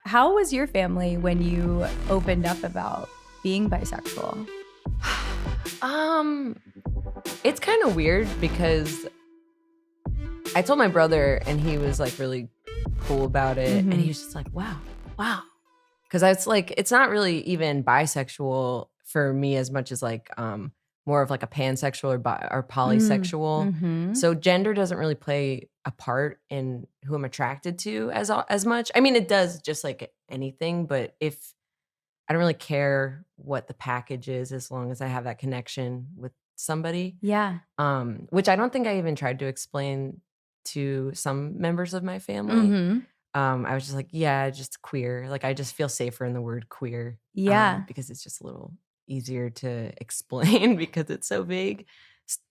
How was your family when you opened up about being bisexual? It's kind of weird because I told my brother and he was like really cool about it. And he was just like, wow. Because it's like, it's not really even bisexual for me as much as like more of like a pansexual or polysexual. So gender doesn't really play a part in who I'm attracted to as much. I mean, it does just like anything, but if I don't really care what the package is as long as I have that connection with somebody. Yeah. Which I don't think I even tried to explain to some members of my family. I was just like, yeah, just queer. Like I just feel safer in the word queer. Yeah. Because it's just a little easier to explain because it's so vague.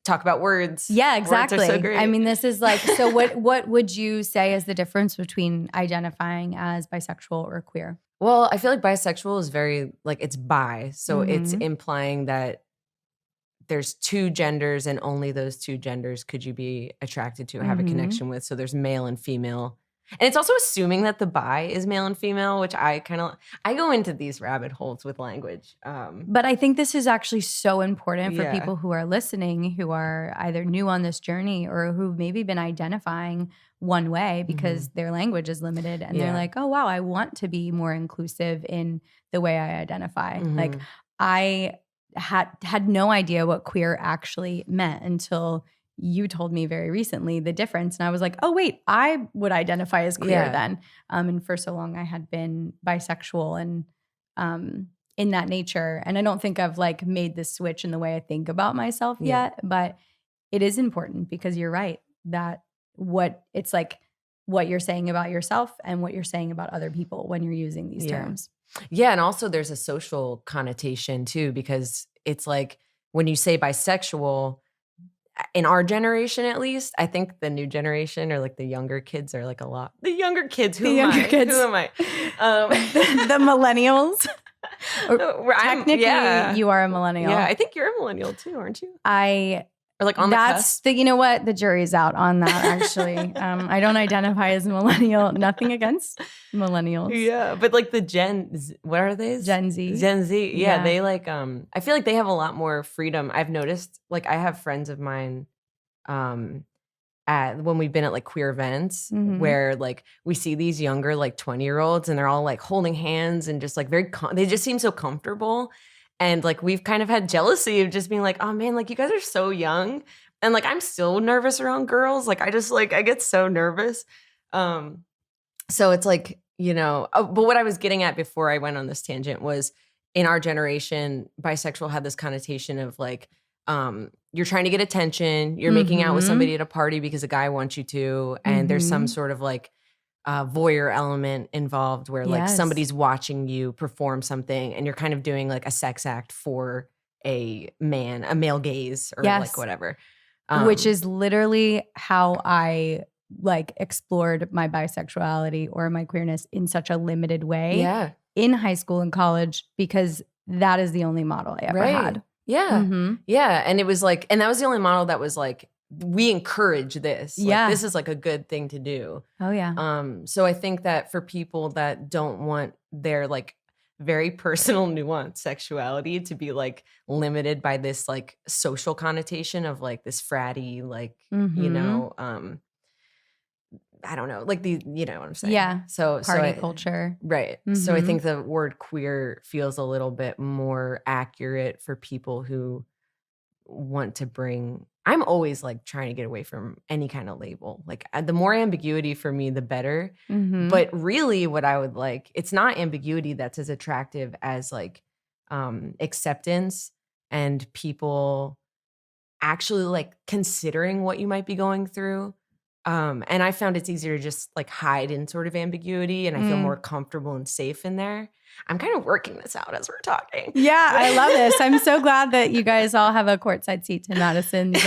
Talk about words. Yeah, exactly. Words are so great. I mean, this is like, so what would you say is the difference between identifying as bisexual or queer? Well, I feel like bisexual is very like it's bi. So it's implying that there's two genders and only those two genders could you be attracted to or have a connection with. So there's male and female. And it's also assuming that the bi is male and female, which I go into these rabbit holes with language. But I think this is actually so important for people who are listening, who are either new on this journey or who've maybe been identifying one way because their language is limited and they're like, oh, wow, I want to be more inclusive in the way I identify. Like I had no idea what queer actually meant until you told me very recently the difference. And I was like, oh, wait, I would identify as queer then. And for so long I had been bisexual and in that nature. And I don't think I've like made this switch in the way I think about myself yet, but it is important because you're right that it's like what you're saying about yourself and what you're saying about other people when you're using these terms. Yeah. And also there's a social connotation too, because it's like when you say bisexual, in our generation, at least, I think the new generation or like the younger kids are like a lot. The younger kids, who am I? The millennials. Technically, you are a millennial. Yeah, I think you're a millennial too, aren't you? Or like on That's the cusp? you know what? The jury's out on that, actually. I don't identify as a millennial. Nothing against millennials. Yeah, but like what are they? Gen Z. Gen Z. Yeah, they like, I feel like they have a lot more freedom. I've noticed, like I have friends of mine when we've been at like queer events where like we see these younger like 20-year-olds and they're all like holding hands and just like they just seem so comfortable. And like we've kind of had jealousy of just being like, oh man, like you guys are so young. And like I'm still nervous around girls. Like I just like I get so nervous. So it's like, but what I was getting at before I went on this tangent was in our generation, bisexual had this connotation of like, you're trying to get attention, you're making out with somebody at a party because a guy wants you to, and there's some sort of like voyeur element involved where like somebody's watching you perform something and you're kind of doing like a sex act for a male gaze or like whatever. Which is literally how I like explored my bisexuality or my queerness in such a limited way in high school and college because that is the only model I ever had. Yeah. Yeah. And it was like, and that was the only model that was like, we encourage this. Like, this is like a good thing to do. Oh yeah. So I think that for people that don't want their like very personal nuanced sexuality to be like limited by this like social connotation of like this fratty, like, I don't know, like you know what I'm saying? Yeah. So party culture. Right. So I think the word queer feels a little bit more accurate for people who want to bring, I'm always like trying to get away from any kind of label. Like the more ambiguity for me, the better. But really what I would like, it's not ambiguity that's as attractive as like acceptance and people actually like considering what you might be going through. And I found it's easier to just like hide in sort of ambiguity and I feel more comfortable and safe in there. I'm kind of working this out as we're talking. Yeah, I love this. I'm so glad that you guys all have a courtside seat to Madison's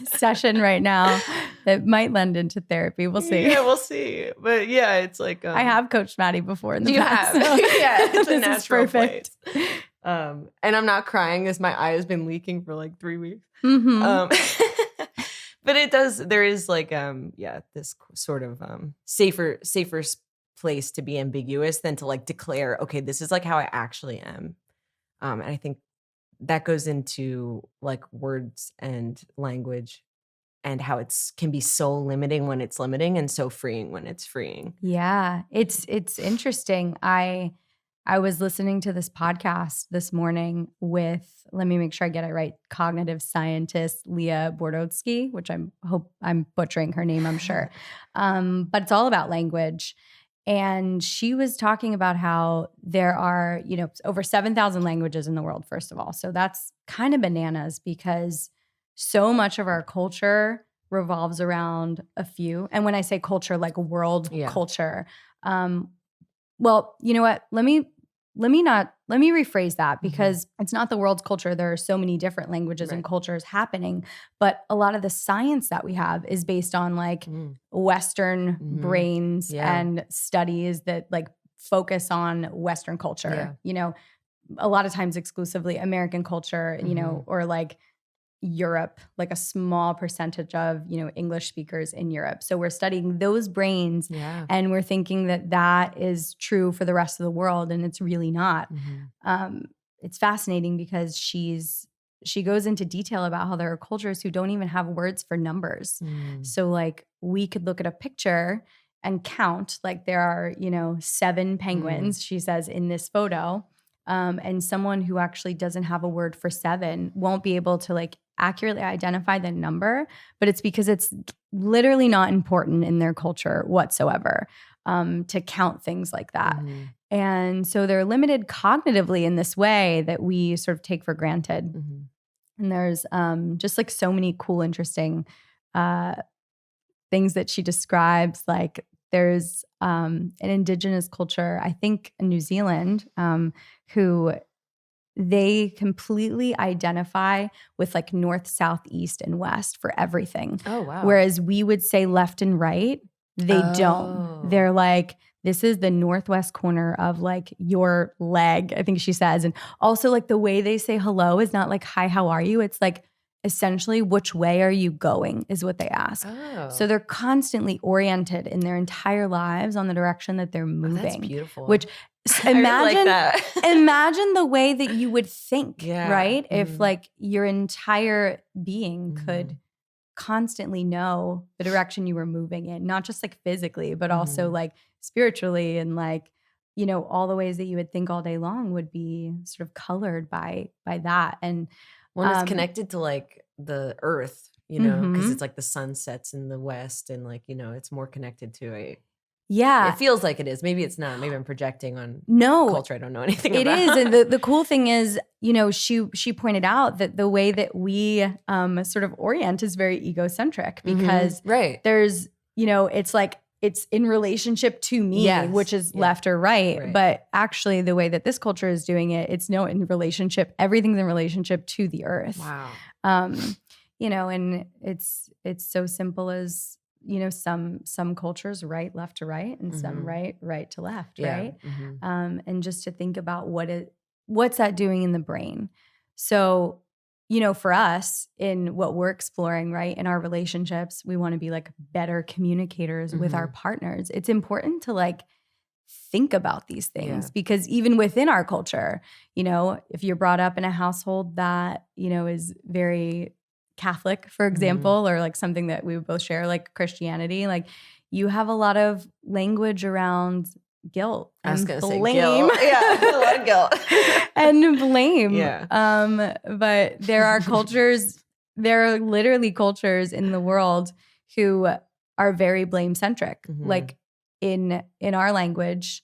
session right now that might lend into therapy. We'll see. Yeah, we'll see. But yeah, it's like I have coached Maddie before in the past. You have. So yeah, it's a this natural is perfect. place. And I'm not crying as my eye has been leaking for like 3 weeks. But there is like, this sort of safer place to be ambiguous than to like declare, okay, this is like how I actually am. And I think that goes into like words and language and how can be so limiting when it's limiting and so freeing when it's freeing. Yeah, it's interesting. I was listening to this podcast this morning with, let me make sure I get it right, cognitive scientist Leah Bordotsky, which hope I'm butchering her name, I'm sure. But it's all about language. And she was talking about how there are, over 7,000 languages in the world, first of all. So that's kind of bananas because so much of our culture revolves around a few. And when I say culture, like world culture. Well, you know what? Let me rephrase that because it's not the world's culture. There are so many different languages and cultures happening, but a lot of the science that we have is based on like Western brains and studies that like focus on Western culture, a lot of times exclusively American culture, or like Europe, like a small percentage of, English speakers in Europe. So we're studying those brains and we're thinking that that is true for the rest of the world. And it's really not. It's fascinating because she goes into detail about how there are cultures who don't even have words for numbers. So like we could look at a picture and count, like there are, 7 penguins, she says in this photo. And someone who actually doesn't have a word for 7 won't be able to like accurately identify the number, but it's because it's literally not important in their culture whatsoever to count things like that. And so they're limited cognitively in this way that we sort of take for granted. And there's just like so many cool, interesting things that she describes. Like there's an indigenous culture, I think in New Zealand, who they completely identify with like north, south, east, and west for everything. Oh, wow. Whereas we would say left and right, they don't. They're like, this is the northwest corner of like your leg, I think she says. And also like the way they say hello is not like, hi, how are you? It's like essentially, which way are you going is what they ask. So they're constantly oriented in their entire lives on the direction that they're moving. That's beautiful. Which imagine, imagine the way that you would think, right? If like your entire being could constantly know the direction you were moving in, not just like physically, but also like spiritually and like, all the ways that you would think all day long would be sort of colored by that. And one is connected to like the earth, because it's like the sun sets in the west and like, it's more connected to it. Yeah. It feels like it is. Maybe it's not. Maybe I'm projecting on culture I don't know anything about. It is. And the cool thing is, she pointed out that the way that we sort of orient is very egocentric because there's, it's like, it's in relationship to me, which is left or right. But actually the way that this culture is doing it, it's in relationship. Everything's in relationship to the earth. Wow. And it's so simple as, some cultures right, left to right, and some right to left, right? And just to think about what's that doing in the brain. So, for us in what we're exploring, right, in our relationships, we want to be like better communicators with our partners. It's important to like think about these things because even within our culture, if you're brought up in a household that, is very Catholic, for example, or like something that we would both share, like Christianity, like you have a lot of language around guilt and blame. Guilt. Yeah, a lot of guilt. And blame. But there are literally cultures in the world who are very blame centric. Like in our language,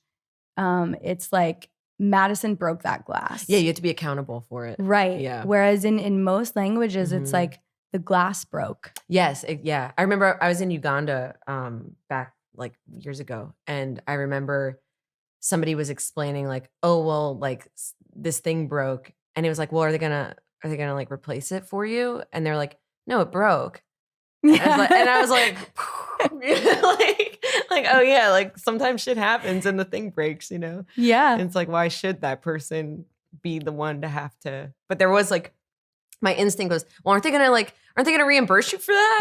it's like Madison broke that glass. Yeah, you have to be accountable for it. Right. Yeah. Whereas in most languages, it's like the glass broke. Yes. I remember I was in Uganda back like years ago. And I remember somebody was explaining like, oh, well, like this thing broke. And it was like, well, are they gonna like replace it for you? And they're like, no, it broke. And I was like, like, oh yeah, like sometimes shit happens and the thing breaks, Yeah. And it's like, why should that person be the one to have to? But there was like, my instinct was, well, aren't they gonna reimburse you for that?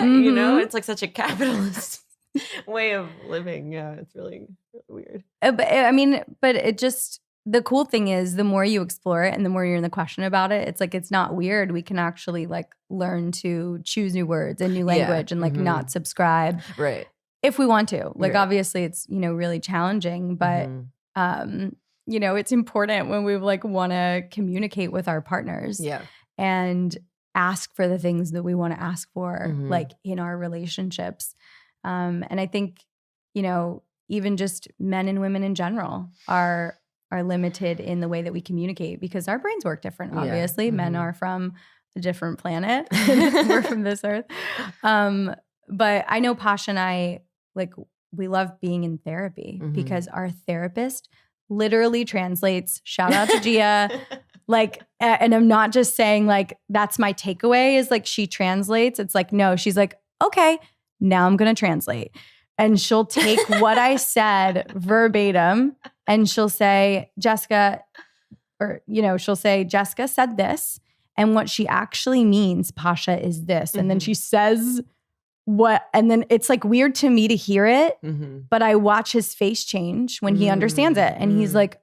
It's like such a capitalist way of living. Yeah, it's really, really weird. But it just, the cool thing is the more you explore it and the more you're in the question about it, it's like, it's not weird. We can actually like learn to choose new words and new language and like not subscribe. Right. If we want to. Like obviously it's, really challenging, but it's important when we like want to communicate with our partners. Yeah. And ask for the things that we want to ask for, like in our relationships. And I think, even just men and women in general are limited in the way that we communicate because our brains work different, obviously. Men are from a different planet. We're from this earth. But I know Pasha and I, like, we love being in therapy because our therapist literally translates. Shout out to Gia. Like, and I'm not just saying like, that's my takeaway is like, she translates. It's like, no, she's like, okay, now I'm going to translate. And she'll take what I said verbatim and she'll say, Jessica, she'll say, Jessica said this. And what she actually means, Pasha, is this. And then she says and then it's like weird to me to hear it, but I watch his face change when he understands it. And he's like,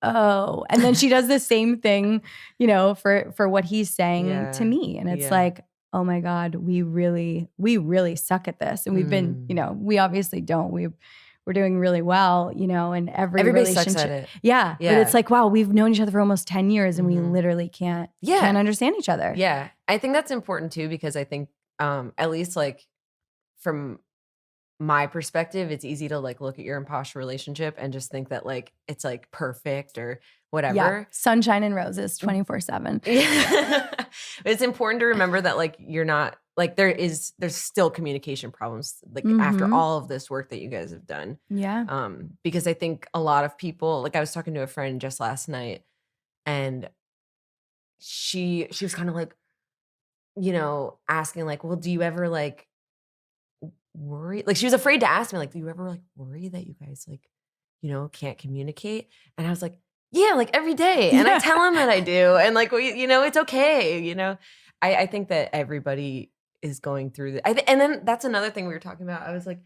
oh, and then she does the same thing, for what he's saying to me. And it's like, oh my God, we really suck at this. And we've been, we obviously don't. We're doing really well, and everybody relationship. Sucks at it. Yeah. But it's like, wow, we've known each other for almost 10 years and we literally can't understand each other. Yeah. I think that's important too, because I think at least like from my perspective, it's easy to like look at your imposter relationship and just think that like it's like perfect or whatever. Yeah. Sunshine and roses 24/7. It's important to remember that like you're not like there's still communication problems like after all of this work that you guys have done. Yeah. Because I think a lot of people, like I was talking to a friend just last night and she was kind of like, asking like, well, do you ever like worry? Like she was afraid to ask me, like, do you ever like worry that you guys like, can't communicate? And I was like, yeah, like every day. And I tell him that I do. And like, it's okay. I think that everybody is going through that. And then that's another thing we were talking about. I was like,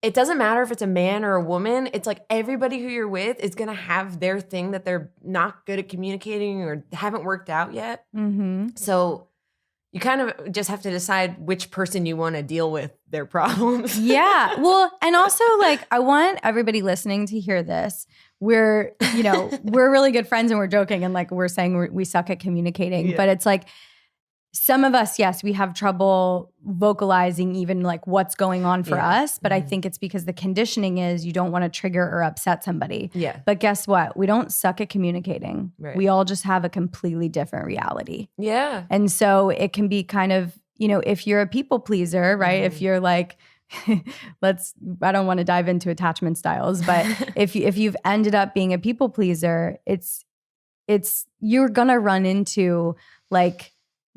it doesn't matter if it's a man or a woman. It's like everybody who you're with is going to have their thing that they're not good at communicating or haven't worked out yet. So you kind of just have to decide which person you want to deal with their problems. Yeah. Well, and also like, I want everybody listening to hear this. We're really good friends and we're joking and like, we're saying we suck at communicating, but it's like, some of us, yes, we have trouble vocalizing even like what's going on for us. But I think it's because the conditioning is you don't want to trigger or upset somebody. Yeah. But guess what? We don't suck at communicating. Right. We all just have a completely different reality. Yeah. And so it can be kind of, if you're a people pleaser, right? If you're like, I don't want to dive into attachment styles, but if you've ended up being a people pleaser, you're going to run into like,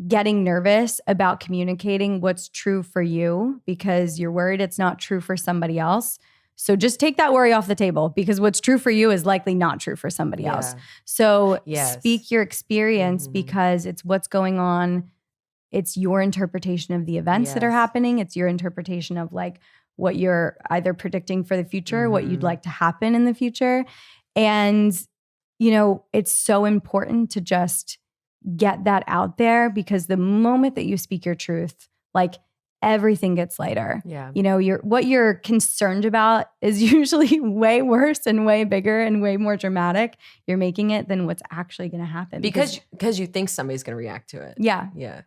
getting nervous about communicating what's true for you because you're worried it's not true for somebody else. So just take that worry off the table because what's true for you is likely not true for somebody else. So speak your experience because it's what's going on. It's your interpretation of the events that are happening. It's your interpretation of like what you're either predicting for the future, what you'd like to happen in the future. And, it's so important to just get that out there because the moment that you speak your truth, like everything gets lighter. Yeah. What you're concerned about is usually way worse and way bigger and way more dramatic. You're making it than what's actually going to happen because you think somebody's going to react to it. Yeah. Yeah.